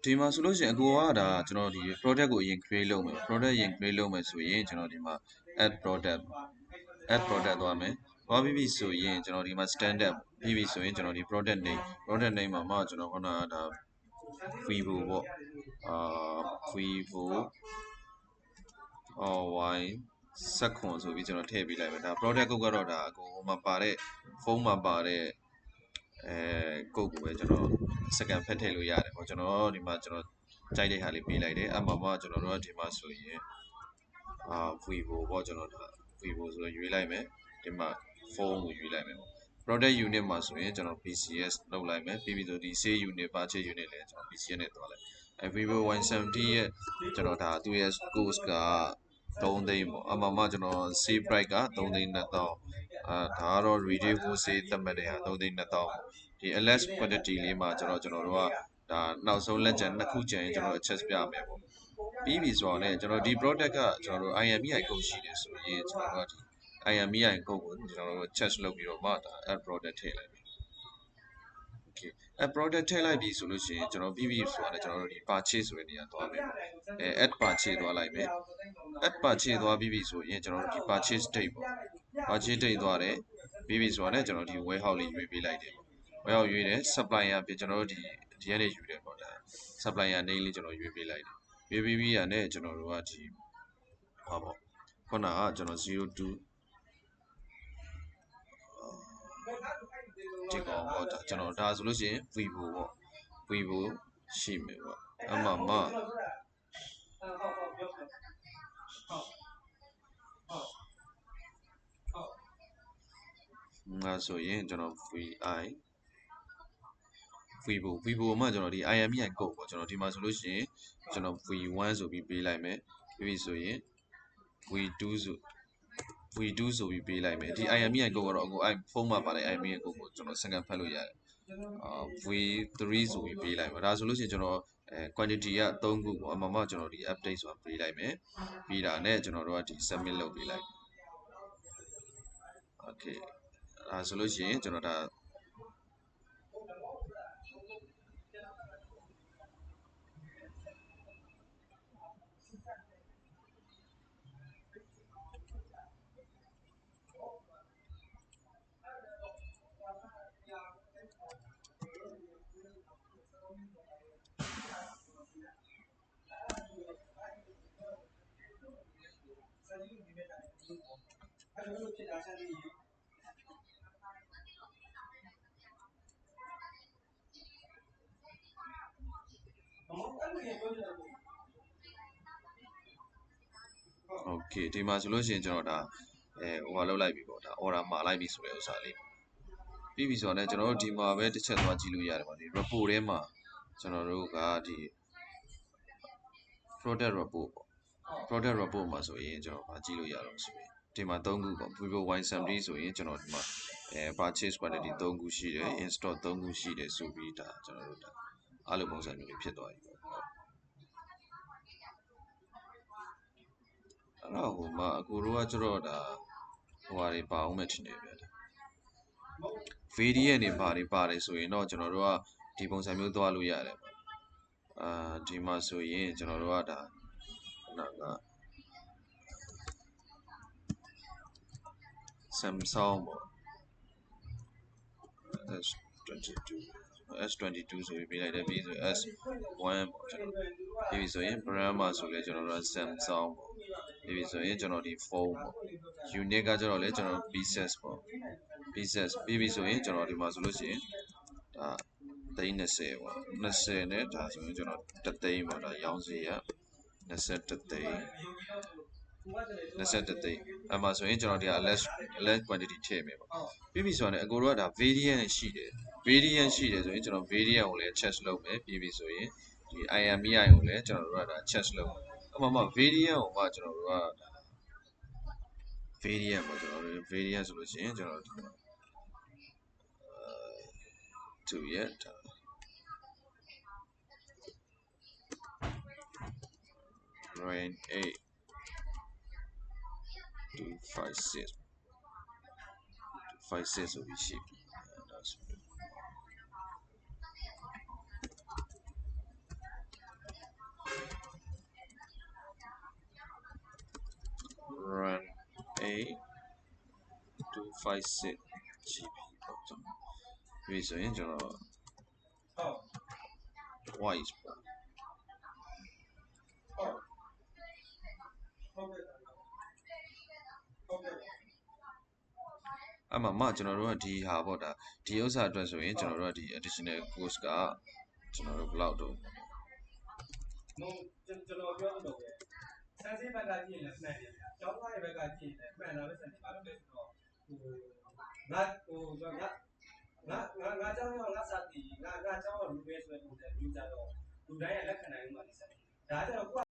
ဒီမှာဆိုလို့ရှိရင်အကူကဒါကျွန်တော်ဒီ product ကိုအရင် create လုပ်မယ် product ရင် create လုပ်မယ်ဆိုရင်ကျွန်တော်ဒီမှာ add product သွားမယ်သွားပြီးပြီဆိုရင်ကျွန်တော်ဒီမှာ standard ပြီးပြီဆိုရင်ကျွန်တော်ဒီ product name မှာမှကျွန်တော်ခုနကဒါ vivo ပေါ့vivo y 16ဆိုပြီးကျွန်တော်ထည့်ပေးလိုက်မယ်ဒါ product ကုတ်ကတော့ဒါအကုန်မှာပါတဲ့ဖုန်းမှာပါတဲ့ကုတ်ကိုပဲကျွန်တော်စကန်ဖက်ထည့်လို့ရတယ်ပေါ့ကျွန်တော်ဒီမှာကျွန်တော်ကြိုက်တဲ့ဟာလေးပေးလိုက်တယ်အမှမှကျွန်တော်တို့ကဒီမှာဆိုရင်vivo ပေါ့ကျွန်တော်ဒါ vivo ဆိုရွေးလိုက်မယ်ဒီမှာဖုန်းကိုရွေးလိုက်မယ်ပေါ့ product unit မှာဆိုရင်ကျွန်တော် PCS လုပ်လိုက်မယ်ပြီးပြီဆိုဒီ sale unit purchase unit လည်းကျွန်တော် PCS နဲ့တွားလိုက်vivo Y70 ရဲ့ကျွန်တော်ဒါသူရဲ့ cost က3သိန်းပေါ့အမှမှကျွန်တော် save price က3သိန်း2000ဒါကတော့ retail wholesale သတ်မှတ်တဲ့ဟာ3သိန်း2000ပေါ့ဒီ LS quantity လေးမှာကျွန်တော်တို့ကဒါနောက်ဆုံးလက်ကျန်2ခုကျန်ရင်ကျွန်တော် access ပြမယ်ပေါ့ပြီးပြီဆိုတော့ねကျွန်တော်ဒီ product ကကျွန်တော်တို့ IMEI code ရှိတယ်ဆိုရင်ကျွန်တော်တို့ကဒီ IMEI code ကိုကျွန်တော်တို့ check လုပ်ပြီးတော့မှဒါ add product ထည့်လိုက်မယ် okay add product ထည့်လိုက်ပြီဆိုလို့ရှိရင်ကျွန်တော်ပြီးပြီဆိုတော့ကျွန်တော်တို့ဒီ purchase ဆိုတဲ့နေရာသွားမယ်add purchase သွားလိုက်မယ် add purchase သွားပြီးပြီဆိုရင်ကျွန်တော်တို့ဒီ purchase date ပေါ့ purchase date သွားတယ်ပြီးပြီဆိုတော့ねကျွန်တော်ဒီ warehouse လေးရွေးပေးလိုက်တယ် warehouse ရွေးတယ် supplier ပြင်ကျွန်တော်တို့ဒီကနေယူတယ်ပေါ့ဒါ supplier name လေးကျွန်တော်ရွေးပေးလိုက်တယ်ရွေးပြီးရတဲ့ကျွန်တော်တို့ကဒီဟာပေါ့ခုနကကျွန်တော်02ဒီကောင်ပေါ့ဒါကျွန်တော်ဒါဆိုလို့ရှိရင် vivo ပေါ့ vivo ရှိမယ်ပေါ့အမှမငါဆိုရင်ကျွန်တော် vivo မှာကျွန်တော်ဒီ IMEI code ပေါ့ကျွန်တော်ဒီမှာဆိုလို့ရှိရင်ကျွန်တော် v1 ဆိုပြီးပေးလိုက်မယ်ပြီးပြီဆိုရင် v2 ဆိုပြီးပေးလိုက်မယ်ဒီ IMEI code ကတော့အခုဖုန်းမှာပါတဲ့ IMEI code ကိုကျွန်တော်စကန်ဖတ်လို့ရတယ်v3 ဆိုပြီးပေးလိုက်မယ်ဒါဆိုလို့ရှိရင်ကျွန်တော်quantity က3ခုပေါ့အမှမှကျွန်တော်ဒီ update ဆိုတာပေးလိုက်မယ်ပြီးတာနဲ့ကျွန်တော်တို့ကဒီ submit လုပ်ပေးလိုက် okay ဒါဆိုလို့ရှိရင်ကျွန်တော်ဒါโอเคဒီမှာဆိုလို့ရှိရင်ကျွန်တော်ဒါဟိုလောက်လိုက်ပြီပေါ့ဒါ order မှာလိုက်ပြီဆိုတဲ့ဥစ္စာလေးပြီးပြီဆိုတော့ねကျွန်တော်တို့ဒီမှာပဲတစ်ချက်သွားကြည့်လို့ရတယ်ပေါ့ဒီ report ထဲမှာကျွန်တော်တို့ကဒီ product report ပေါ့ product report မှာဆိုရင်ကျွန်တော်ဗာကြည့်လို့ရတော့ဆိုရင်ဒီမှာ3ခုပေါ့ vivo Y70 ဆိုရင်ကျွန်တော်ဒီမှာpurchase quantity 3ခုရှိတယ် install 3ခုရှိတယ်ဆိုပြီးဒါကျွန်တော်တို့ဒါအားလုံးပုံစံမျိုးလေးဖြစ်သွားပြီပေါ့အဲ့တော့ဟိုမှာအကိုတို့ကကျတော့ဒါဟိုဟာတွေပါအောင်မဲ့ထင်တယ်ဗျာ variant တွေပါတယ်ဆိုရင်တော့ကျွန်တော်တို့ကဒီပုံစံမျိုးသွားလို့ရတယ်ပေါ့ဒီမှာဆိုရင်ကျွန်တော်တို့ကဒါနောက်က Samsung ပေါ့ S22 ဆိုပြီးပေးလိုက်တယ်ပြီးဆို S1 ပေါ့ကျွန်တော်ပြီးပြီဆိုရင် brand မှာဆိုလဲကျွန်တော်တို့က Samsung ပေါ့ပြီးပြီဆိုရင်ကျွန်တော်ဒီဖုန်းပေါ့ unit ကကျတော့လဲကျွန်တော် pieces ပေါ့ pieces ပြီးပြီဆိုရင်ကျွန်တော်ဒီမှာဆိုလို့ရှိရင်ဒါ30ပေါ့20နဲ့ဒါဆိုရင်ကျွန်တော်3သိန်းပေါ့ဒါရောင်းစီရ21သိန်း21သိန်းအမှဆိုရင်ကျွန်တော်ဒီက less quantity ထည့်မယ်ပေါ့ပြီးပြီဆိုတော့ねအကိုတို့ကဒါ variant ရှိတယ် variant ရှိတယ်ဆိုရင်ကျွန်တော် variant ကိုလည်း check လုပ်မယ်ပြီးပြီဆိုရင်ဒီ IMEI ကိုလည်းကျွန်တော်တို့ကဒါ check လုပ်မယ်အမှ variant ကိုမှကျွန်တော်တို့က variant ပေါ့ကျွန်တော်တို့ variant ဆိုလို့ရှိရင်ကျွန်တော်တို့2ရက်Rain 8 256 56ဆိုပြီးရှိပြီဒါဆို 56 GB ပေါ့ကျွန်တော်ဒီဆိုရင်ကျွန်တော် twice ပေါ့အမှကျွန်တော်တို့ကဒီဟာပေါ့ဒါဒီဥစ္စာအတွက်ဆိုရင်ကျွန်တော်တို့ကဒီ additional cost ကကျွန်တော်တို့ဘယ်လောက်တော့ကျွန်တော်ပြောလို့ပဲဆန်းစစ်ဘက်ကကြည့်ရင်လည်းမှန်တယ်ဗျာကျောင်းသားတွေဘက်ကကြည့်ရင်လည်းမှန်တာပဲဆန်းစစ်ဘာလို့လဲဆိုတော့ငါကျောင်းရောငါစာတီငါကျောင်းရောလူပဲဆိုတဲ့ပုံစံမျိုးကြတော့လူတိုင်းရဲ့လက်ခံနိုင်မှုမှလည်းဆန်းစစ်ဒါကြတော့